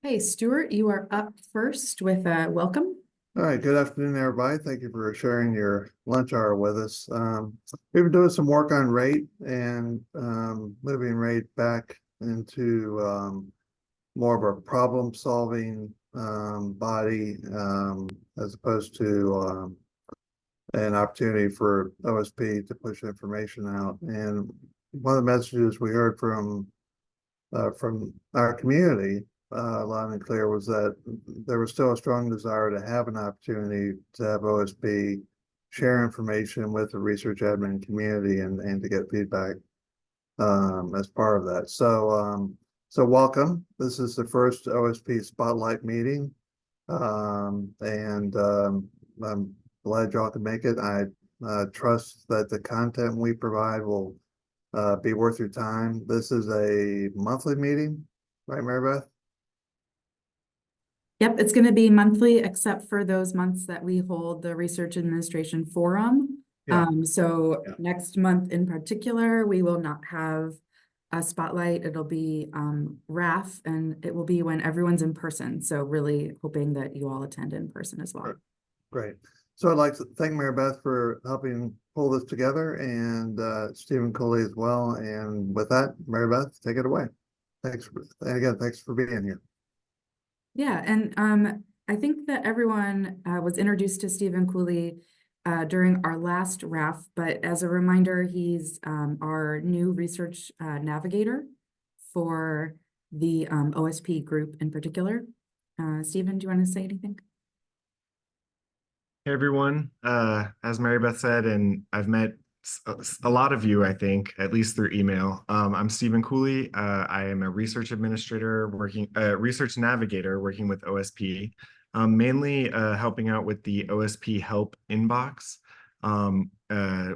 Hey, Stuart, you are up first with a welcome. All right, good afternoon, everybody. Thank you for sharing your lunch hour with us. We've been doing some work on rate and moving rate back into more of a problem-solving body as opposed to an opportunity for OSP to push information out. And one of the messages we heard from our community loud and clear was that there was still a strong desire to have an opportunity to have OSP share information with the research admin community and to get feedback as part of that. So welcome. This is the first OSP Spotlight meeting, and I'm glad y'all can make it. I trust that the content we provide will be worth your time. This is a monthly meeting, right, Marybeth? Yep, it's going to be monthly, except for those months that we hold the Research Administration Forum. Yeah. Yeah. Next month in particular, we will not have a spotlight. It'll be RAF, and it will be when everyone's in person. So really hoping that you all attend in person as well. Great. So I'd like to thank Marybeth for helping pull this together, and Stephen Cooley as well. And with that, Marybeth, take it away. Thanks. And again, thanks for being here. Yeah, and I think that everyone was introduced to Stephen Cooley during our last RAF, but as a reminder, he's our new research navigator for the OSP group in particular. Stephen, do you want to say anything? Hey everyone, as Marybeth said, and I've met a lot of you, I think, at least through email. I'm Stephen Cooley. I am a research administrator research navigator working with OSP, mainly helping out with the OSP help inbox,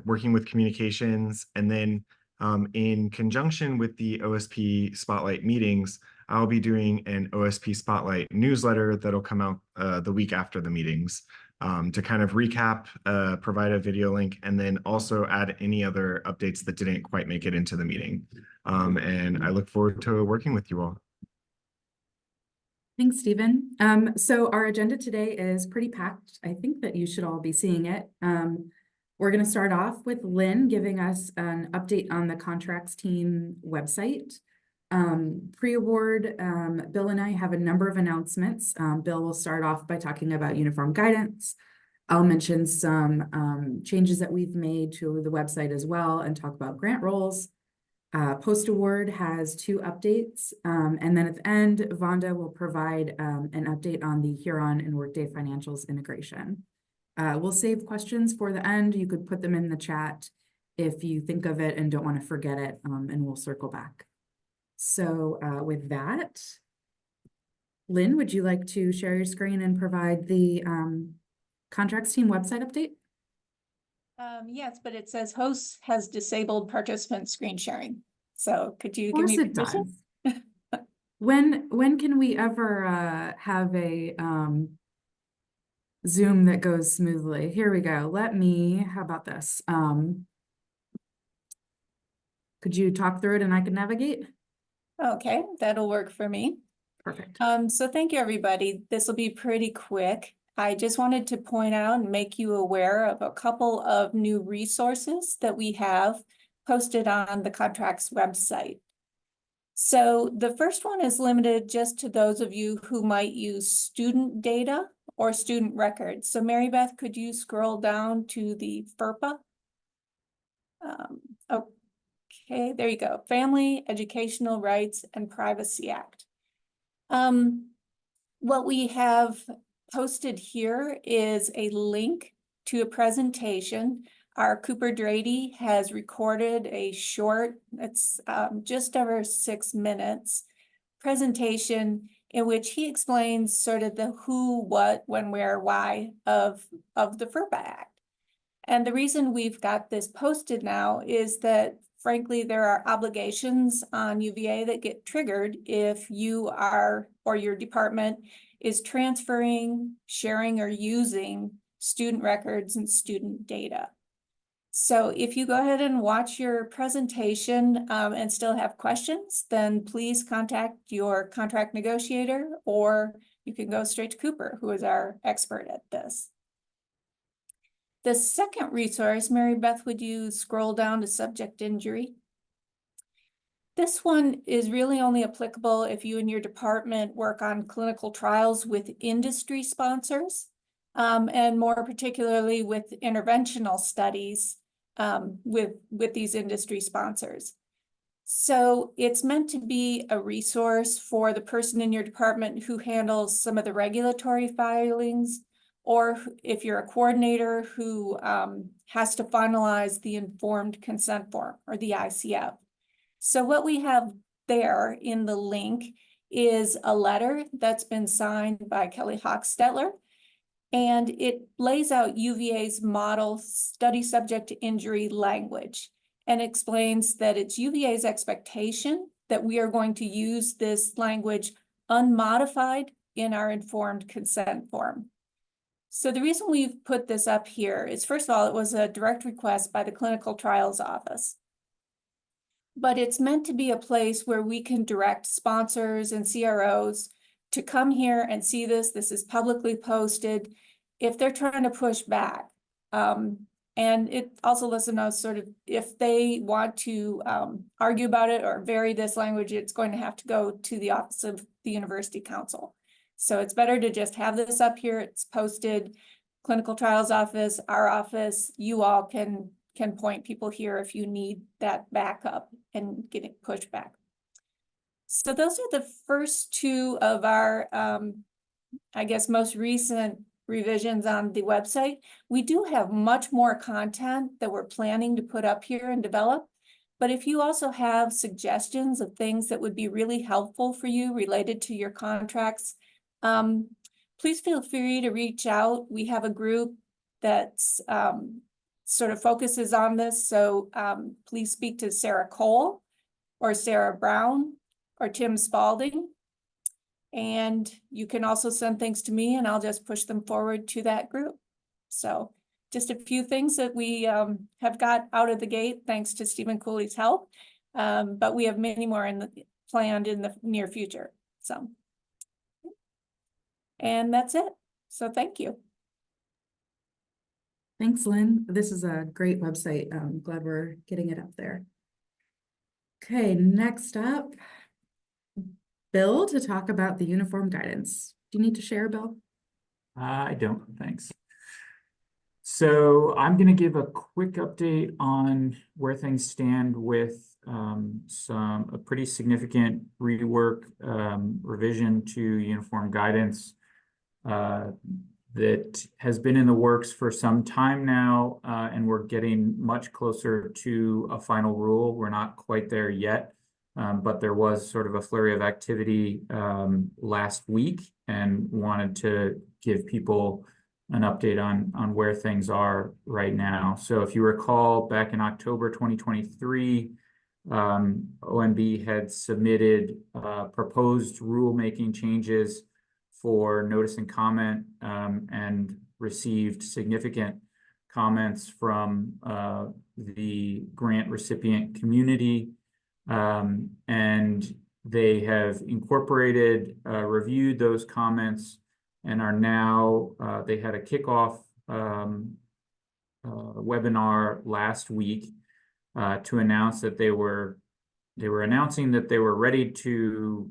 working with communications, and then in conjunction with the OSP Spotlight meetings, I'll be doing an OSP Spotlight newsletter that'll come out the week after the meetings. To kind of recap, provide a video link, and then also add any other updates that didn't quite make it into the meeting. And I look forward to working with you all. Thanks, Stephen. So our agenda today is pretty packed. I think that you should all be seeing it. We're going to start off with Lynn giving us an update on the contracts team website. Pre-award, Bill and I have a number of announcements. Bill will start off by talking about uniform guidance. I'll mention some changes that we've made to the website as well and talk about grant roles. Post-award has 2 updates. And then at the end, Vonda will provide an update on the Huron and Workday financials integration. We'll save questions for the end. You could put them in the chat if you think of it and don't want to forget it, and we'll circle back. So with that, Lynn, would you like to share your screen and provide the contracts team website update? Yes, but it says host has disabled participant screen sharing. So could you give me permission? When can we ever have a Zoom that goes smoothly? Here we go. How about this? Could you talk through it and I can navigate? Okay, that'll work for me. Perfect. So thank you, everybody. This will be pretty quick. I just wanted to point out and make you aware of a couple of new resources that we have posted on the contracts website. So the first one is limited just to those of you who might use student data or student records. So Marybeth, could you scroll down to the FERPA? Okay, there you go. Family, Educational Rights, and Privacy Act. What we have posted here is a link to a presentation. Our Cooper Drady has recorded a short, it's just over 6 minutes, presentation in which he explains sort of the who, what, when, where, why of the FERPA Act. And the reason we've got this posted now is that frankly, there are obligations on UVA that get triggered if you are, or your department is transferring, sharing, or using student records and student data. So if you go ahead and watch your presentation and still have questions, then please contact your contract negotiator, or you can go straight to Cooper, who is our expert at this. The second resource, Mary Beth, would you scroll down to subject injury? This one is really only applicable if you and your department work on clinical trials with industry sponsors, and more particularly with interventional studies with these industry sponsors. So it's meant to be a resource for the person in your department who handles some of the regulatory filings, or if you're a coordinator who has to finalize the informed consent form, or the ICF. So what we have there in the link is a letter that's been signed by Kelly Hochstetler, and it lays out UVA's model study subject to injury language and explains that it's UVA's expectation that we are going to use this language unmodified in our informed consent form. So the reason we've put this up here is, first of all, it was a direct request by the Clinical Trials Office. But it's meant to be a place where we can direct sponsors and CROs to come here and see this. This is publicly posted if they're trying to push back. And it also lets them know sort of if they want to argue about it or vary this language, it's going to have to go to the Office of the University Council. So it's better to just have this up here. It's posted. Clinical Trials Office, our office, you all can point people here if you need that backup and get it pushed back. So those are the first two of our, I guess, most recent revisions on the website. We do have much more content that we're planning to put up here and develop. But if you also have suggestions of things that would be really helpful for you related to your contracts, please feel free to reach out. We have a group that's sort of focuses on this. So please speak to Sarah Cole or Sarah Brown or Tim Spalding. And you can also send things to me and I'll just push them forward to that group. So just a few things that we have got out of the gate thanks to Stephen Cooley's help. But we have many more planned in the near future. So, and that's it. So thank you. Thanks, Lynn. This is a great website. I'm glad we're getting it up there. Okay, next up, Bill to talk about the uniform guidance. Do you need to share, Bill? I don't, thanks. So I'm going to give a quick update on where things stand with a pretty significant rework revision to uniform guidance that has been in the works for some time now, and we're getting much closer to a final rule. We're not quite there yet, but there was sort of a flurry of activity last week, and wanted to give people an update on where things are right now. So if you recall, back in October 2023, OMB had submitted proposed rulemaking changes for notice and comment, and received significant comments from the grant recipient community. And they have incorporated, reviewed those comments, and are now, they had a kickoff webinar last week to announce that they were announcing that they were ready to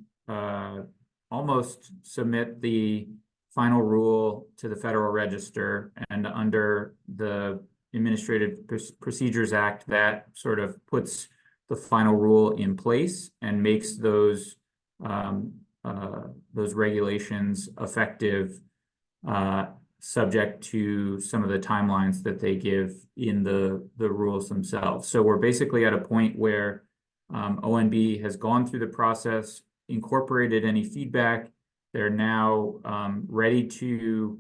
almost submit the final rule to the Federal Register. And under the Administrative Procedures Act, that sort of puts the final rule in place and makes those regulations effective, subject to some of the timelines that they give in the rules themselves. So we're basically at a point where ONB has gone through the process, incorporated any feedback. They're now ready to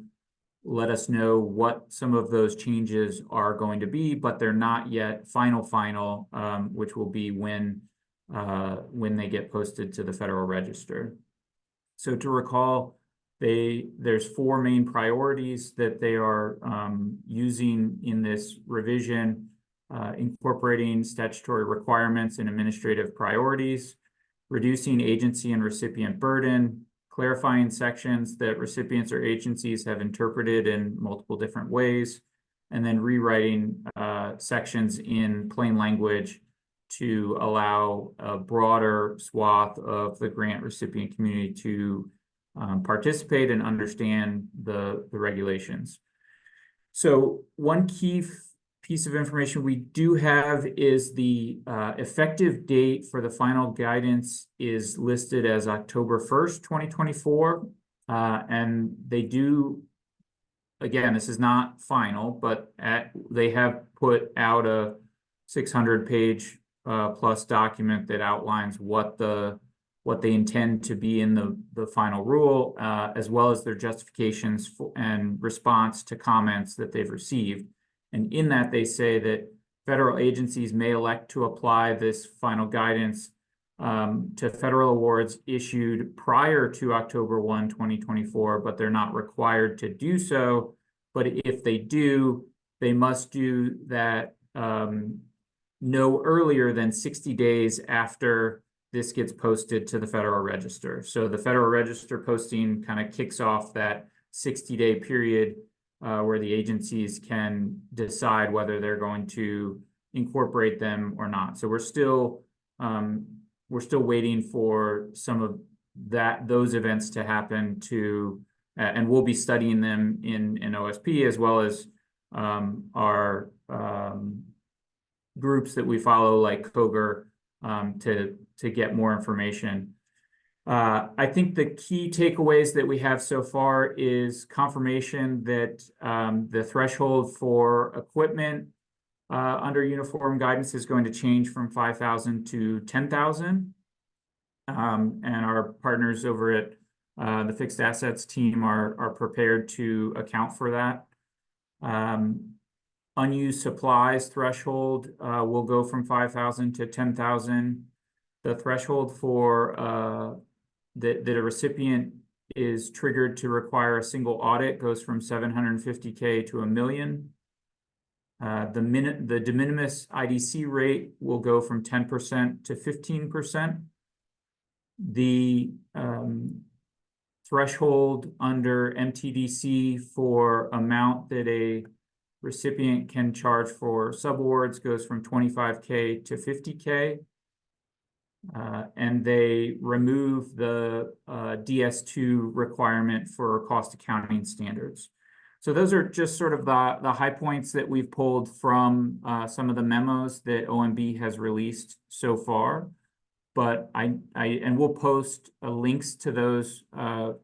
let us know what some of those changes are going to be, but they're not yet final, which will be when they get posted to the Federal Register. So to recall, there's four main priorities that they are using in this revision. incorporating statutory requirements and administrative priorities, reducing agency and recipient burden, clarifying sections that recipients or agencies have interpreted in multiple different ways, and then rewriting sections in plain language to allow a broader swath of the grant recipient community to participate and understand the regulations. So one key piece of information we do have is the effective date for the final guidance is listed as October 1st, 2024. And they do, again, this is not final, but they have put out a 600-page plus document that outlines what they intend to be in the final rule, as well as their justifications and response to comments that they've received. And in that, they say that federal agencies may elect to apply this final guidance to federal awards issued prior to October 1, 2024, but they're not required to do so. But if they do, they must do that no earlier than 60 days after this gets posted to the Federal Register. So the Federal Register posting kind of kicks off that 60-day period where the agencies can decide whether they're going to incorporate them or not. So we're still waiting for some of those events to happen and we'll be studying them in OSP, as well as our groups that we follow, like COGR, to get more information. I think the key takeaways that we have so far is confirmation that the threshold for equipment under uniform guidance is going to change from 5,000 to 10,000. And our partners over at the fixed assets team are prepared to account for that. Unused supplies threshold will go from 5,000 to 10,000. The threshold for that a recipient is triggered to require a single audit goes from 750K to $1 million. The de minimis IDC rate will go from 10% to 15%. The threshold under MTDC for amount that a recipient can charge for subawards goes from 25K to 50K. And they remove the DS2 requirement for cost accounting standards. So those are just sort of the high points that we've pulled from some of the memos that OMB has released so far. But and we'll post links to those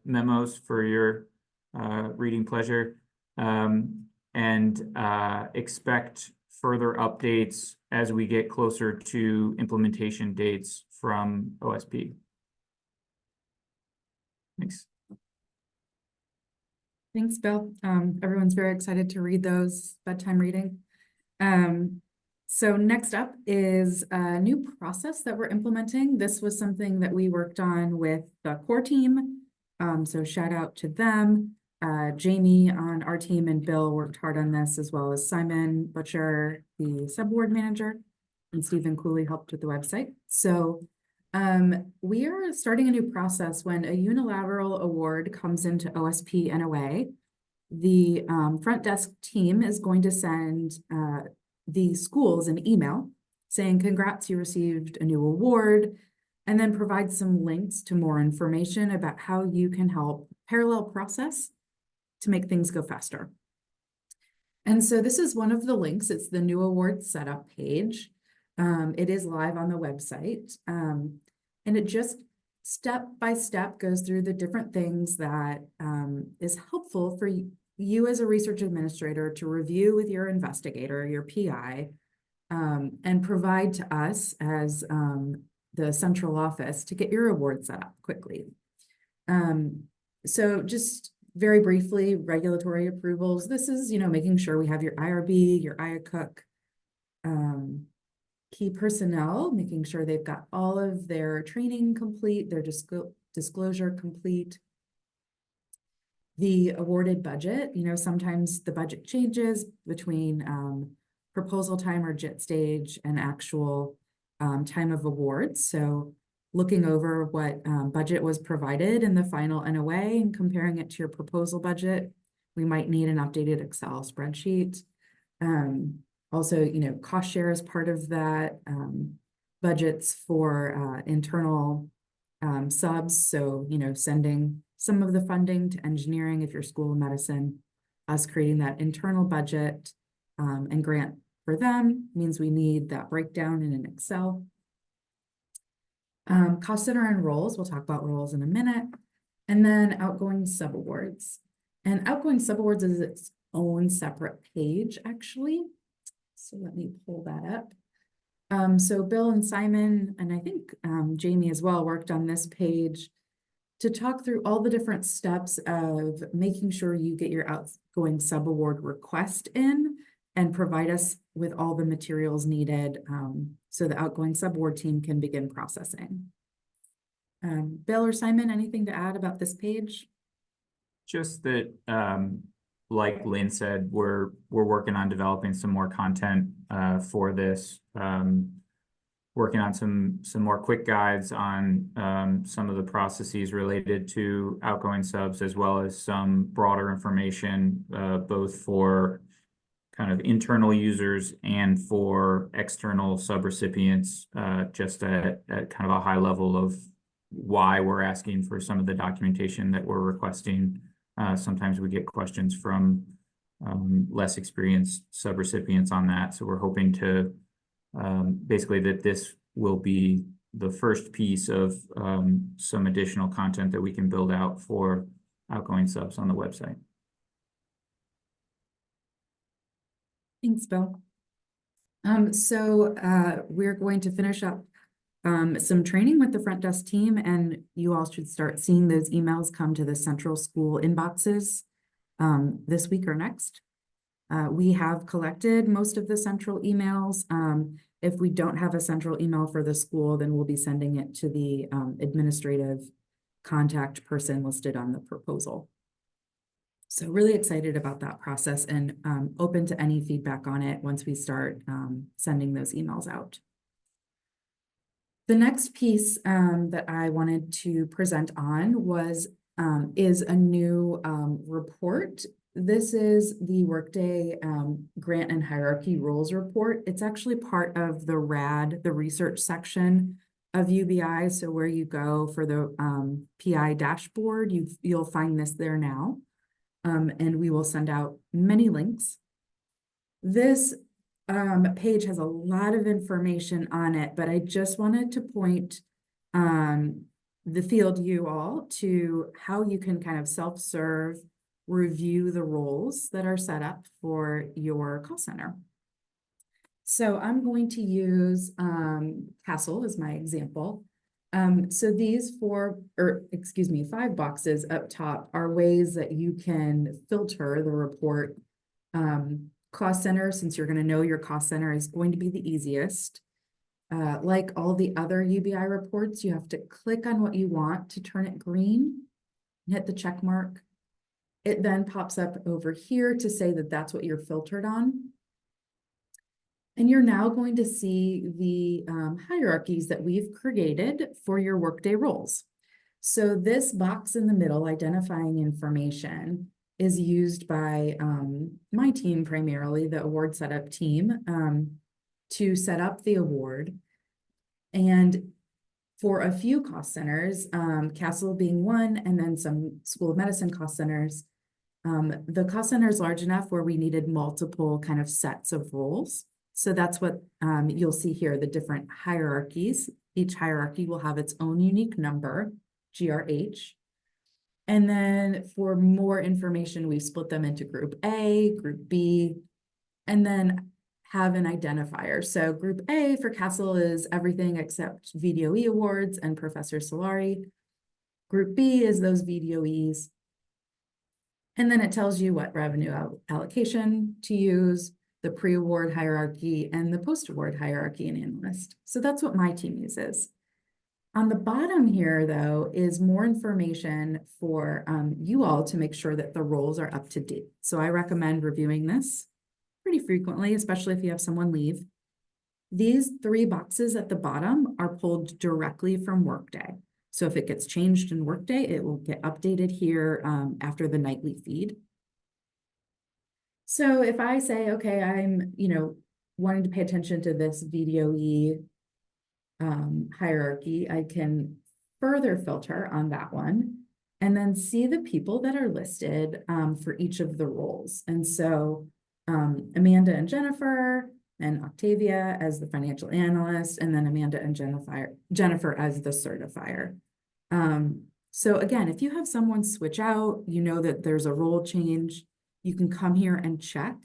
memos for your reading pleasure, and expect further updates as we get closer to implementation dates from OSP. Thanks. Thanks, Bill. Everyone's very excited to read those bedtime reading. So next up is a new process that we're implementing. This was something that we worked on with the core team. So shout out to them. Jamie on our team and Bill worked hard on this, as well as Simon Butcher, the subboard manager, and Stephen Cooley helped with the website. So we are starting a new process when a unilateral award comes into OSP NOA. The front desk team is going to send the schools an email saying, congrats, you received a new award, and then provide some links to more information about how you can help parallel process to make things go faster. And so this is one of the links. It's the new award setup page. It is live on the website. And it just step by step goes through the different things that is helpful for you as a research administrator to review with your investigator, your PI, and provide to us as the central office to get your award set up quickly. So just very briefly, regulatory approvals. This is, making sure we have your IRB, your IACUC, key personnel, making sure they've got all of their training complete, their disclosure complete. The awarded budget, sometimes the budget changes between proposal time or JIT stage, and actual time of awards. So looking over what budget was provided in the final NOA and comparing it to your proposal budget, we might need an updated Excel spreadsheet. Also, you know, cost share is part of that, budgets for internal subs. So, you know, sending some of the funding to engineering if you're School of Medicine, us creating that internal budget and grant for them means we need that breakdown in an Excel. Cost center and roles, we'll talk about roles in a minute. And then outgoing subawards. And outgoing subawards is its own separate page, actually. So let me pull that up. So Bill and Simon, and I think Jamie as well, worked on this page to talk through all the different steps of making sure you get your outgoing subaward request in and provide us with all the materials needed so the outgoing subaward team can begin processing. Bill or Simon, anything to add about this page? Just that, like Lynn said, we're working on developing some more content for this. Working on some more quick guides on some of the processes related to outgoing subs, as well as some broader information, both for kind of internal users and for external subrecipients, just at kind of a high level of why we're asking for some of the documentation that we're requesting. Sometimes we get questions from less experienced subrecipients on that. So we're hoping to basically that this will be the first piece of some additional content that we can build out for outgoing subs on the website. Thanks, Bill. We're going to finish up some training with the front desk team, and you all should start seeing those emails come to the central school inboxes this week or next. We have collected most of the central emails. If we don't have a central email for the school, then we'll be sending it to the administrative contact person listed on the proposal. So really excited about that process and open to any feedback on it once we start sending those emails out. The next piece that I wanted to present on is a new report. This is the Workday Grant and Hierarchy Rules Report. It's actually part of the RAD, the research section of UBI. So where you go for the PI dashboard, you'll find this there now. And we will send out many links. This page has a lot of information on it, but I just wanted to point the field you all to how you can kind of self-serve, review the roles that are set up for your call center. So I'm going to use Castle as my example. So these 5 boxes up top are ways that you can filter the report. Cost center, since you're going to know your cost center, is going to be the easiest. Like all the other UBI reports, you have to click on what you want to turn it green, hit the check mark. It then pops up over here to say that that's what you're filtered on. And you're now going to see the hierarchies that we've created for your Workday roles. So this box in the middle, identifying information, is used by my team primarily, the award setup team, to set up the award. And for a few cost centers, Castle being one, and then some School of Medicine cost centers, the cost center is large enough where we needed multiple kind of sets of roles. So that's what you'll see here, the different hierarchies. Each hierarchy will have its own unique number, GRH. And then for more information, we've split them into Group A, Group B, and then have an identifier. So Group A for Castle is everything except VDOE awards and Professor Solari. Group B is those VDOEs. And then it tells you what revenue allocation to use, the pre-award hierarchy, and the post-award hierarchy and analyst. So that's what my team uses. On the bottom here, though, is more information for you all to make sure that the roles are up to date. So I recommend reviewing this pretty frequently, especially if you have someone leave. These 3 boxes at the bottom are pulled directly from Workday. So if it gets changed in Workday, it will get updated here after the nightly feed. So if I say, okay, I'm, wanting to pay attention to this VDOE hierarchy, I can further filter on that one and then see the people that are listed for each of the roles. And so Amanda and Jennifer and Octavia as the financial analyst, and then Amanda and Jennifer as the certifier. So again, if you have someone switch out, that there's a role change, you can come here and check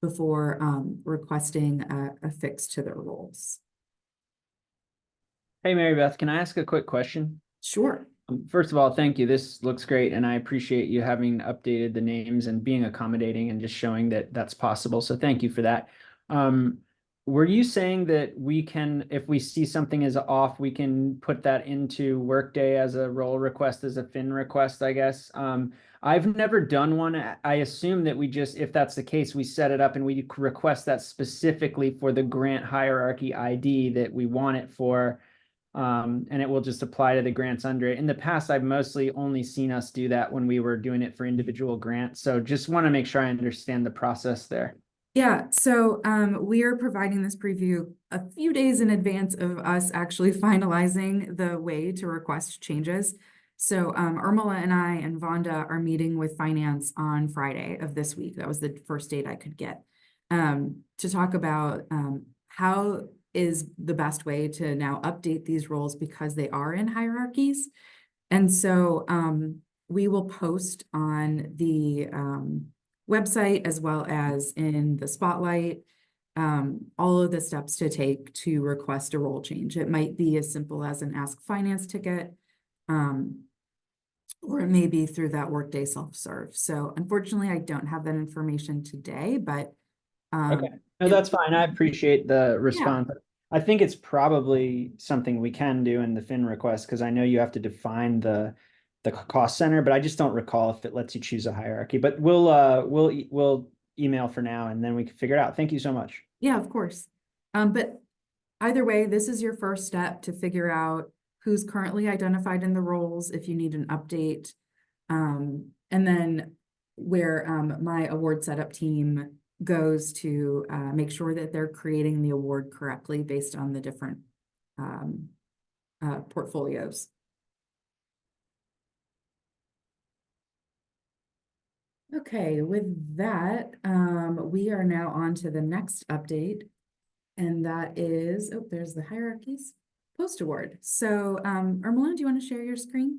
before requesting a fix to their roles. Hey, Mary Beth, can I ask a quick question? Sure. First of all, thank you. This looks great, and I appreciate you having updated the names and being accommodating and just showing that that's possible. So thank you for that. Were you saying that we can, if we see something is off, we can put that into Workday as a role request, as a fin request, I guess? I've never done one. I assume that we just, if that's the case, we set it up and we request that specifically for the grant hierarchy ID that we want it for. And it will just apply to the grants under it. In the past, I've mostly only seen us do that when we were doing it for individual grants. So just want to make sure I understand the process there. Yeah, so we are providing this preview a few days in advance of us actually finalizing the way to request changes. So Irmela and I and Vonda are meeting with finance on Friday of this week. That was the first date I could get to talk about how is the best way to now update these roles because they are in hierarchies. And so we will post on the website as well as in the Spotlight, all of the steps to take to request a role change. It might be as simple as an Ask Finance ticket, or it may be through that Workday self-serve. So unfortunately, I don't have that information today, but okay, no, that's fine. I appreciate the response. Yeah. I think it's probably something we can do in the fin request because I know you have to define the cost center, but I just don't recall if it lets you choose a hierarchy. But we'll email for now and then we can figure it out. Thank you so much. Yeah, of course. But either way, this is your first step to figure out who's currently identified in the roles if you need an update. And then where my award setup team goes to make sure that they're creating the award correctly based on the different portfolios. Okay, with that, we are now on to the next update, and that is, oh, there's the hierarchies post-award. So, Irmela, do you want to share your screen?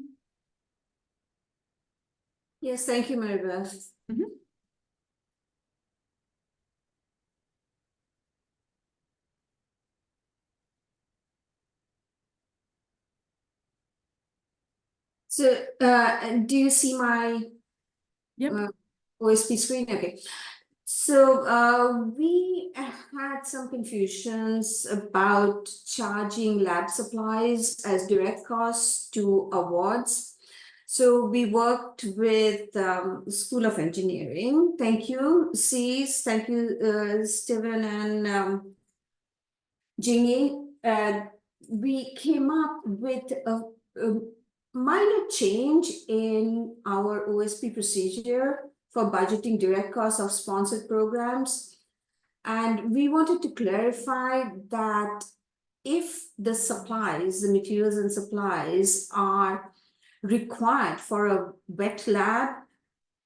Yes, thank you, Mary Beth. Mm-hmm. So, do you see my Yep. OSP screen? Okay. So, we had some confusions about charging lab supplies as direct costs to awards. So we worked with School of Engineering. Thank you, Cease. Thank you, Steven and Jingy. We came up with a minor change in our OSP procedure for budgeting direct costs of sponsored programs. And we wanted to clarify that if the supplies, the materials and supplies are required for a wet lab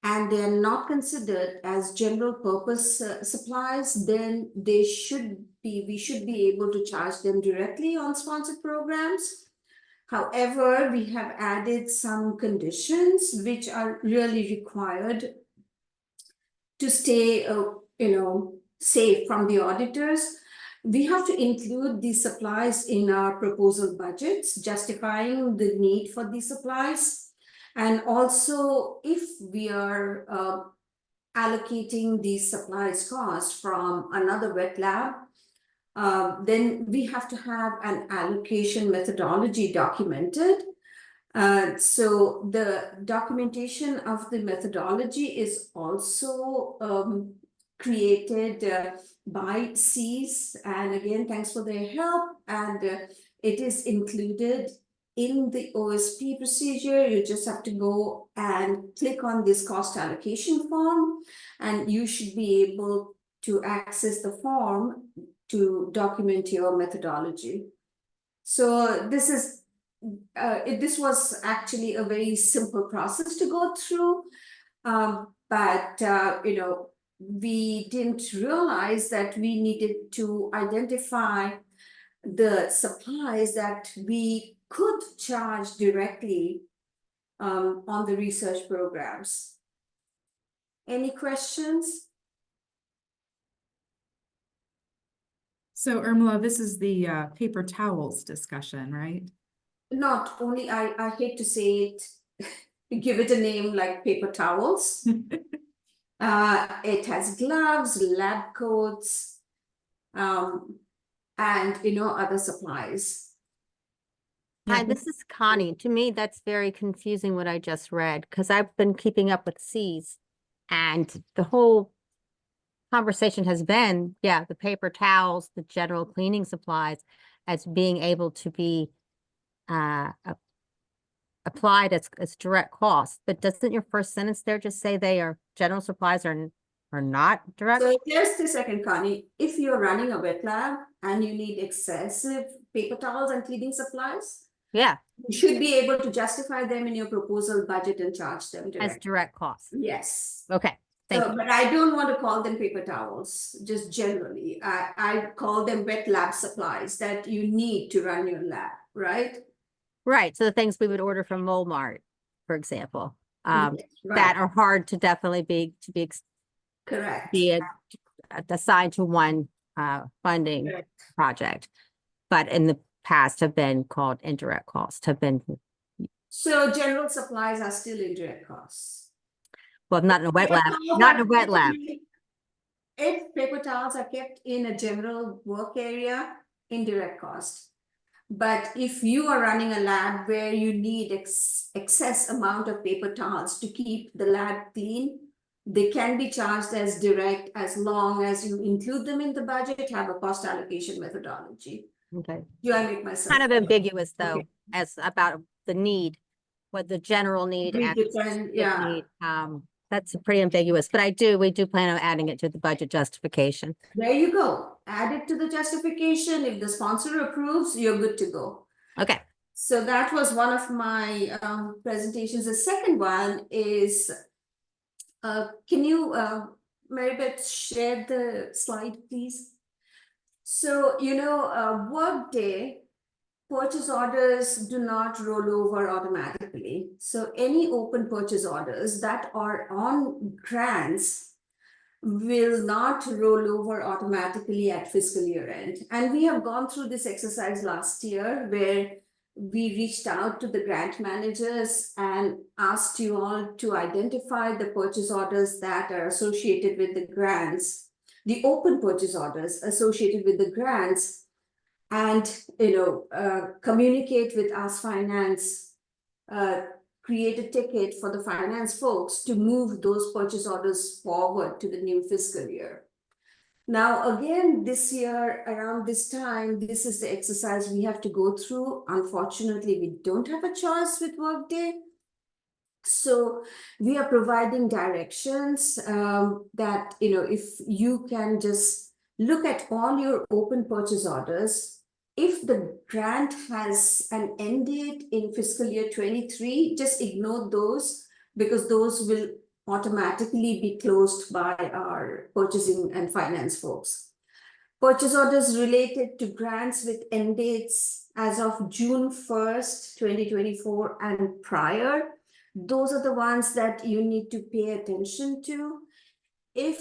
and they're not considered as general purpose supplies, then we should be able to charge them directly on sponsored programs. However, we have added some conditions which are really required to stay, safe from the auditors. We have to include these supplies in our proposal budgets, justifying the need for these supplies. And also, if we are allocating these supplies cost from another wet lab, then we have to have an allocation methodology documented. So the documentation of the methodology is also created by Cs, and again, thanks for their help, and it is included in the OSP procedure. You just have to go and click on this cost allocation form, and you should be able to access the form to document your methodology. So this is this was actually a very simple process to go through, but you know, we didn't realize that we needed to identify the supplies that we could charge directly on the research programs. Any questions? So Irmela, this is the paper towels discussion, right? Not only, I hate to say it, give it a name like paper towels. It has gloves, lab coats, and you know, other supplies. Yeah, Hi, this is Connie. To me, that's very confusing what I just read, because I've been keeping up with Cs. And the whole conversation has been, yeah, the paper towels, the general cleaning supplies as being able to be applied as direct costs. But doesn't your first sentence there just say they are general supplies are not direct? So just a second, Connie, if you're running a wet lab and you need excessive paper towels and cleaning supplies, Yeah, you should be able to justify them in your proposal budget and charge them as directly. direct costs. Yes. Okay, thank So, you. but I don't want to call them paper towels, just generally. I call them wet lab supplies that you need to run your lab, right? Right, so the things we would order from Walmart, for example, that Right, are hard to definitely correct. be assigned to one funding Correct. project, but in the past have been called indirect costs, have been, So general supplies are still indirect costs. well, not in a wet Paper lab, towels not in are a wet lab. If paper towels are kept in a general work area, indirect cost. But if you are running a lab where you need excess amount of paper towels to keep the lab clean, they can be charged as direct as long as you include them in the budget, have a cost allocation methodology. Okay, Do I make myself? kind of ambiguous though, Okay. as about the need, what the general need We and depend, specific yeah. need. That's pretty ambiguous, but we do plan on adding it to the budget justification. There you go. Add it to the justification. If the sponsor approves, you're good to go. Okay, So that was one of my presentations. The second one is, can you, Marybeth, share the slide, please? So, you know, Workday purchase orders do not roll over automatically. So any open purchase orders that are on grants will not roll over automatically at fiscal year end. And we have gone through this exercise last year where we reached out to the grant managers and asked you all to identify the purchase orders that are associated with the grants, the open purchase orders associated with the grants, and communicate with us finance, create a ticket for the finance folks to move those purchase orders forward to the new fiscal year. Now, again, this year, around this time, this is the exercise we have to go through. Unfortunately, we don't have a choice with Workday. So we are providing directions that, you know, if you can just look at all your open purchase orders. If the grant has an end date in fiscal year 23, just ignore those because those will automatically be closed by our purchasing and finance folks. Purchase orders related to grants with end dates as of June 1st, 2024 and prior, those are the ones that you need to pay attention to. If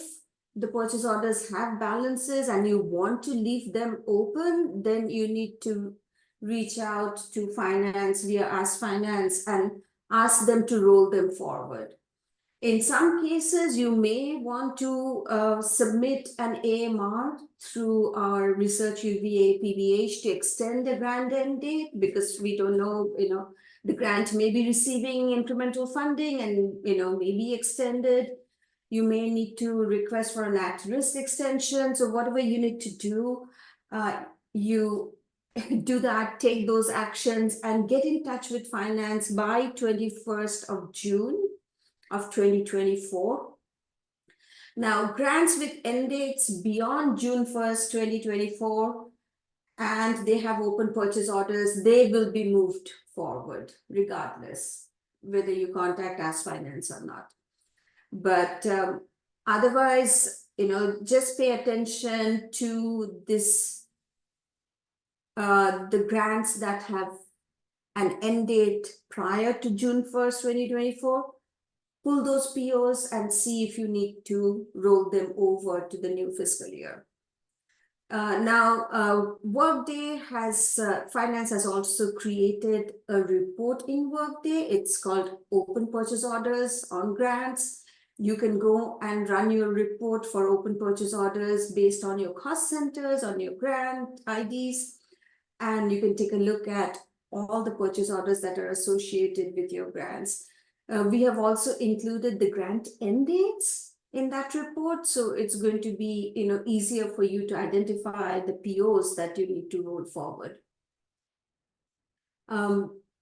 the purchase orders have balances and you want to leave them open, then you need to reach out to finance via Ask Finance and ask them to roll them forward. In some cases, you may want to submit an AMR through our research UVA PBH to extend the grant end date because we don't know, you know, the grant may be receiving incremental funding and, you know, may be extended. You may need to request for an at-risk extension. So whatever you need to do, you do that, take those actions and get in touch with finance by 21st of June of 2024. Now, grants with end dates beyond June 1st, 2024, and they have open purchase orders, they will be moved forward regardless, whether you contact Ask Finance or not. But otherwise, just pay attention to this, the grants that have an end date prior to June 1st, 2024. Pull those POs and see if you need to roll them over to the new fiscal year. Now, Workday Finance has also created a report in Workday. It's called Open Purchase Orders on Grants. You can go and run your report for open purchase orders based on your cost centers, on your grant IDs, and you can take a look at all the purchase orders that are associated with your grants. We have also included the grant end dates in that report, so it's going to be easier for you to identify the POs that you need to roll forward.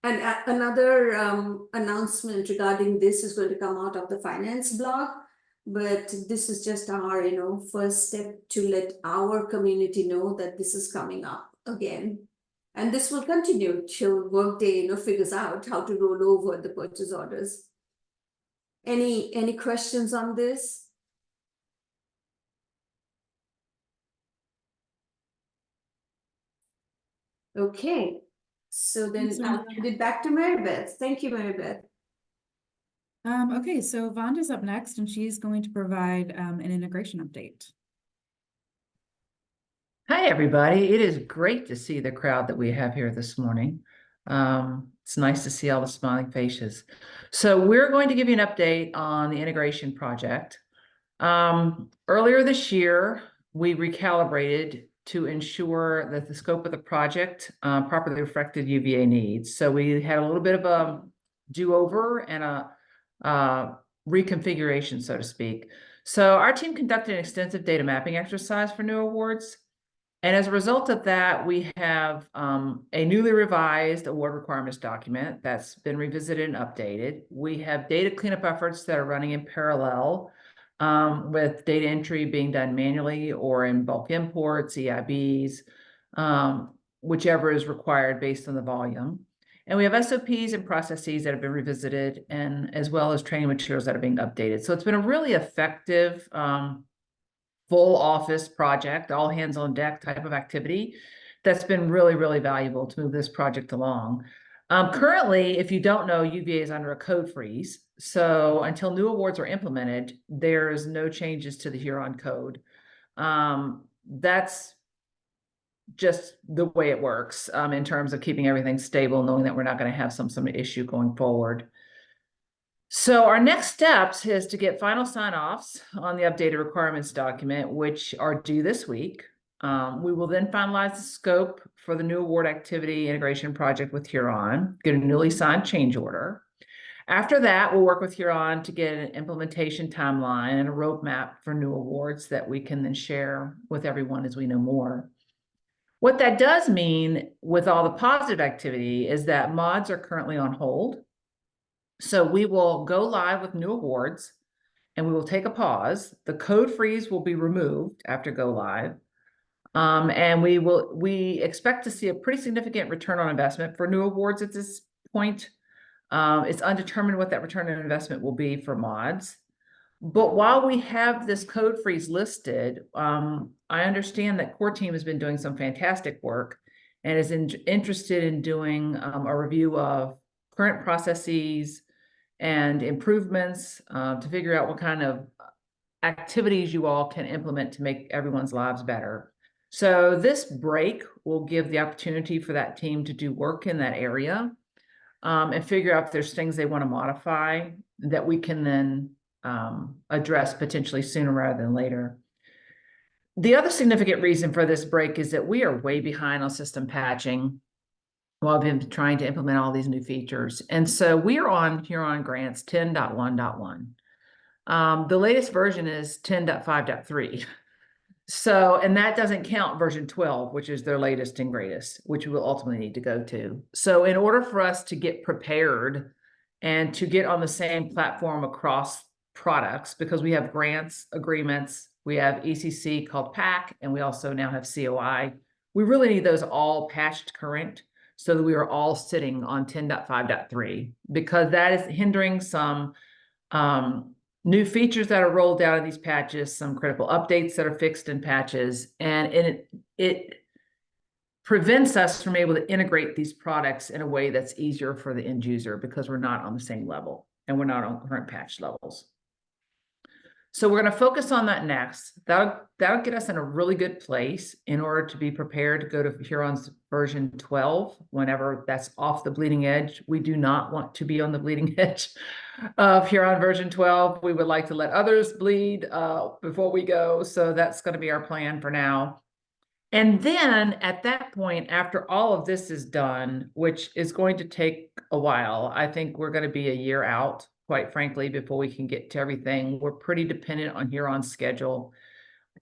And another announcement regarding this is going to come out of the finance blog, but this is just our first step to let our community know that this is coming up again. And this will continue till Workday figures out how to roll over the purchase orders. Any questions on this? Okay, so then I'll hand it back to Marybeth. Thank you, Marybeth. Okay, so Vonda's up next and she's going to provide an integration update. Hi, everybody. It is great to see the crowd that we have here this morning. It's nice to see all the smiling faces. So we're going to give you an update on the integration project. Earlier this year, we recalibrated to ensure that the scope of the project properly reflected UVA needs. So we had a little bit of a do-over and a reconfiguration, so to speak. So our team conducted an extensive data mapping exercise for new awards. And as a result of that, we have a newly revised award requirements document that's been revisited and updated. We have data cleanup efforts that are running in parallel with data entry being done manually or in bulk imports, EIBs, whichever is required based on the volume. And we have SOPs and processes that have been revisited, and as well as training materials that are being updated. So it's been a really effective full office project, all hands on deck type of activity that's been really, really valuable to move this project along. Currently, if you don't know, UVA is under a code freeze. So until new awards are implemented, there's no changes to the Huron code. That's just the way it works in terms of keeping everything stable, knowing that we're not going to have some issue going forward. So our next steps is to get final sign-offs on the updated requirements document, which are due this week. We will then finalize the scope for the new award activity integration project with Huron, get a newly signed change order. After that, we'll work with Huron to get an implementation timeline and a roadmap for new awards that we can then share with everyone as we know more. What that does mean with all the positive activity is that mods are currently on hold. So we will go live with new awards and we will take a pause. The code freeze will be removed after go live. And we expect to see a pretty significant return on investment for new awards at this point. It's undetermined what that return on investment will be for mods. But while we have this code freeze listed, I understand that core team has been doing some fantastic work and is interested in doing a review of current processes and improvements to figure out what kind of activities you all can implement to make everyone's lives better. So this break will give the opportunity for that team to do work in that area and figure out if there's things they want to modify that we can then address potentially sooner rather than later. The other significant reason for this break is that we are way behind on system patching while we've been trying to implement all these new features. And so we are on Huron Grants 10.1.1. The latest version is 10.5.3. So, and that doesn't count version 12, which is their latest and greatest, which we will ultimately need to go to. So in order for us to get prepared and to get on the same platform across products, because we have grants, agreements, we have ECC called PAC, and we also now have COI, we really need those all patched current so that we are all sitting on 10.5.3, because that is hindering some new features that are rolled out in these patches, some critical updates that are fixed in patches, and it prevents us from able to integrate these products in a way that's easier for the end user because we're not on the same level and we're not on current patch levels. So we're going to focus on that next. That'll get us in a really good place in order to be prepared to go to Huron's version 12 whenever that's off the bleeding edge. We do not want to be on the bleeding edge of Huron version 12. We would like to let others bleed before we go. So that's going to be our plan for now. And then at that point, after all of this is done, which is going to take a while, I think we're going to be a year out, quite frankly, before we can get to everything. We're pretty dependent on Huron's schedule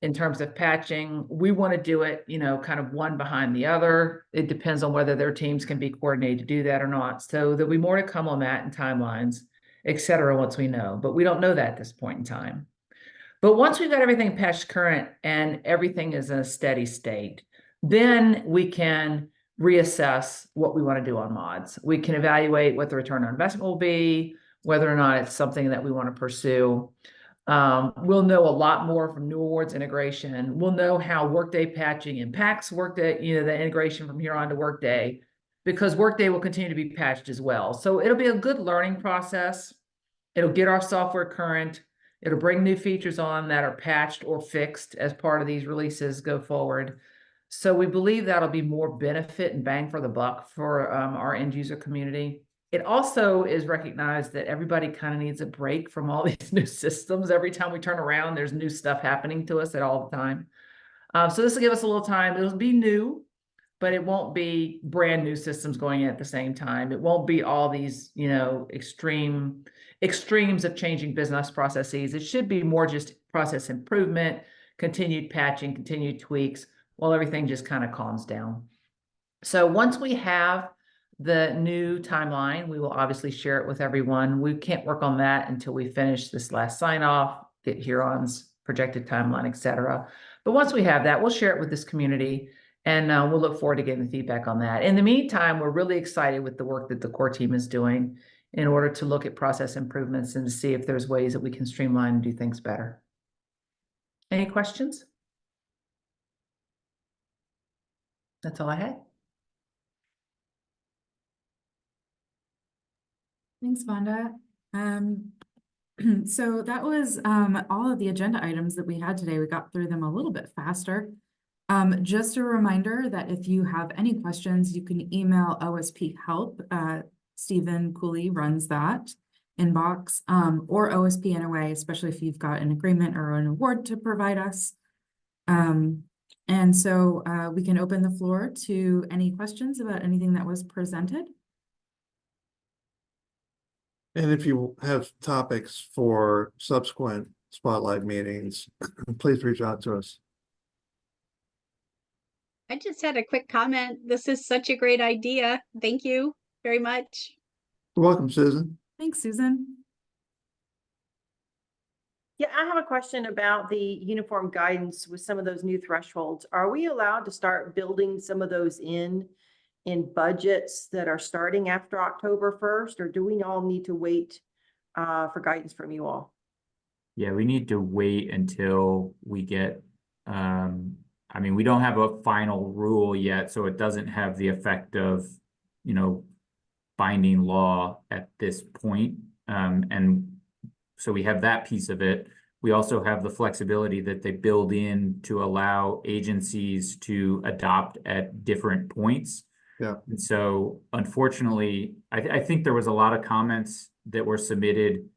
in terms of patching. We want to do it, you know, kind of one behind the other. It depends on whether their teams can be coordinated to do that or not. So there'll be more to come on that and timelines, et cetera, once we know. But we don't know that at this point in time. But once we've got everything patched current and everything is in a steady state, then we can reassess what we want to do on mods. We can evaluate what the return on investment will be, whether or not it's something that we want to pursue. We'll know a lot more from New Awards integration. We'll know how Workday patching impacts Workday, you know, the integration from here on to Workday, because Workday will continue to be patched as well. So it'll be a good learning process. It'll get our software current. It'll bring new features on that are patched or fixed as part of these releases go forward. So we believe that'll be more benefit and bang for the buck for our end user community. It also is recognized that everybody kind of needs a break from all these new systems. Every time we turn around, there's new stuff happening to us at all the time. So this will give us a little time. It'll be new, but it won't be brand new systems going in at the same time. It won't be all these, you know, extremes of changing business processes. It should be more just process improvement, continued patching, continued tweaks, while everything just kind of calms down. So once we have the new timeline, we will obviously share it with everyone. We can't work on that until we finish this last sign off, get Huron's projected timeline, et cetera. But once we have that, we'll share it with this community, and we'll look forward to getting the feedback on that. In the meantime, we're really excited with the work that the core team is doing in order to look at process improvements and to see if there's ways that we can streamline and do things better. Any questions? That's all I had. Thanks, Vonda. So that was all of the agenda items that we had today. We got through them a little bit faster. Just a reminder that if you have any questions, you can email OSP help. Stephen Cooley runs that inbox, or OSP NOA, especially if you've got an agreement or an award to provide us. And so we can open the floor to any questions about anything that was presented. And if you have topics for subsequent spotlight meetings, please reach out to us. I just had a quick comment. This is such a great idea. Thank you very much. You're welcome, Susan. Thanks, Susan. Yeah, I have a question about the uniform guidance with some of those new thresholds. Are we allowed to start building some of those in budgets that are starting after October 1st, or do we all need to wait for guidance from you all? Yeah, we need to wait until we get, I mean, we don't have a final rule yet, so it doesn't have the effect of, you know, binding law at this point. And so we have that piece of it. We also have the flexibility that they build in to allow agencies to adopt at different points. Yeah. And so unfortunately, I think there was a lot of comments that were submitted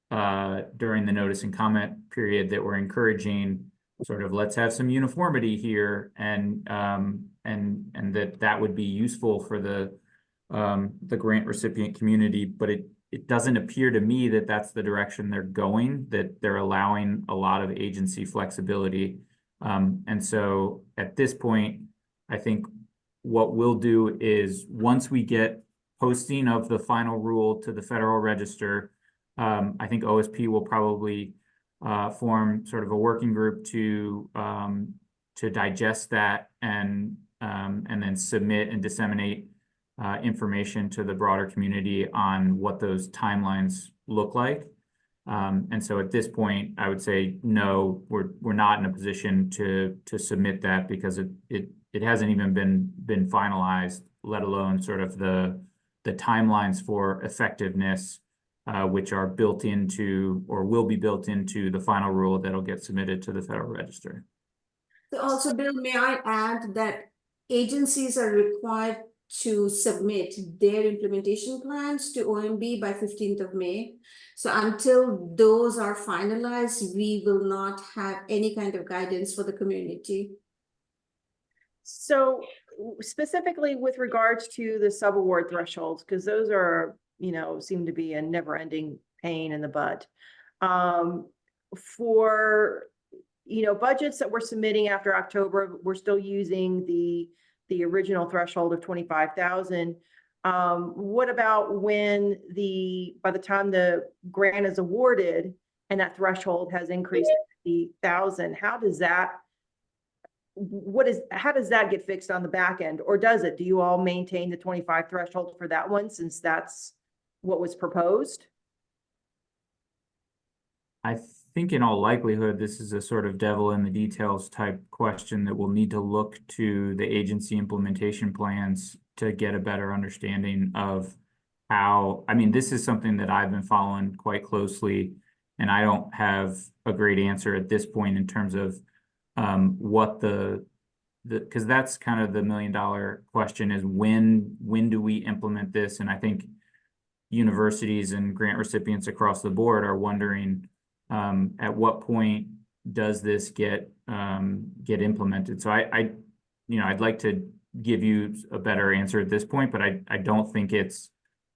during the notice and comment period that were encouraging sort of, let's have some uniformity here, and that would be useful for the grant recipient community, but it it doesn't appear to me that that's the direction they're going, that they're allowing a lot of agency flexibility. And so at this point, I think what we'll do is once we get posting of the final rule to the Federal Register, I think OSP will probably form sort of a working group to digest that and then submit and disseminate information to the broader community on what those timelines look like. And so at this point, I would say, no, we're not in a position to submit that because it hasn't even been finalized, let alone sort of the timelines for effectiveness, which are built into or will be built into the final rule that'll get submitted to the Federal Register. So also, Bill, may I add that agencies are required to submit their implementation plans to OMB by 15th of May. So until those are finalized, we will not have any kind of guidance for the community. So specifically with regards to the subaward thresholds, because those are, seem to be a never-ending pain in the butt. For, budgets that we're submitting after October, we're still using the original threshold of 25,000. What about when by the time the grant is awarded and that threshold has increased to 50,000? How does that get fixed on the back end, or does it? Do you all maintain the 25 threshold for that one since that's what was proposed? I think in all likelihood, this is a sort of devil in the details type question that we'll need to look to the agency implementation plans to get a better understanding of how, I mean, this is something that I've been following quite closely, and I don't have a great answer at this point in terms of what because that's kind of the $1 million question is when do we implement this? And I think universities and grant recipients across the board are wondering at what point does this get implemented? So I'd like to give you a better answer at this point, but I don't think it's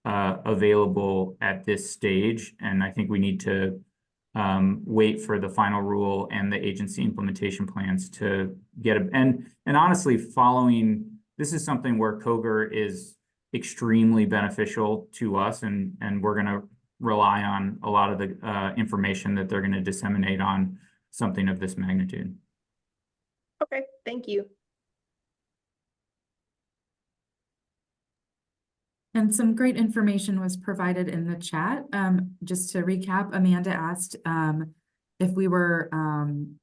available at this stage. And I think we need to wait for the final rule and the agency implementation plans to get and honestly, following, this is something where COGR is extremely beneficial to us, and we're going to rely on a lot of the information that they're going to disseminate on something of this magnitude. Okay, thank you. And some great information was provided in the chat. Just to recap, Amanda asked if we were on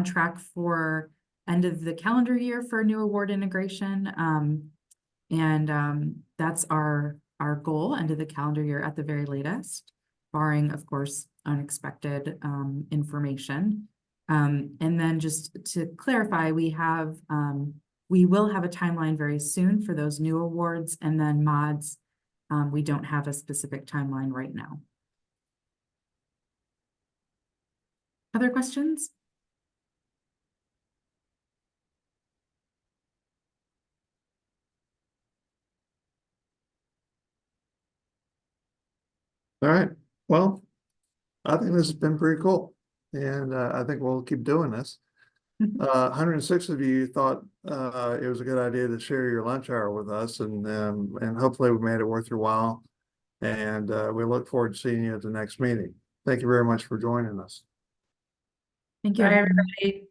track for end of the calendar year for new award integration. That's our goal, end of the calendar year at the very latest, barring, of course, unexpected information. And then just to clarify, we will have a timeline very soon for those new awards, and then mods, we don't have a specific timeline right now. Other questions? All right, well, I think this has been pretty cool, and I think we'll keep doing this. 106 of you thought it was a good idea to share your lunch hour with us, and hopefully we made it worth your while. And we look forward to seeing you at the next meeting. Thank you very much for joining us. Thank you. Bye, everybody.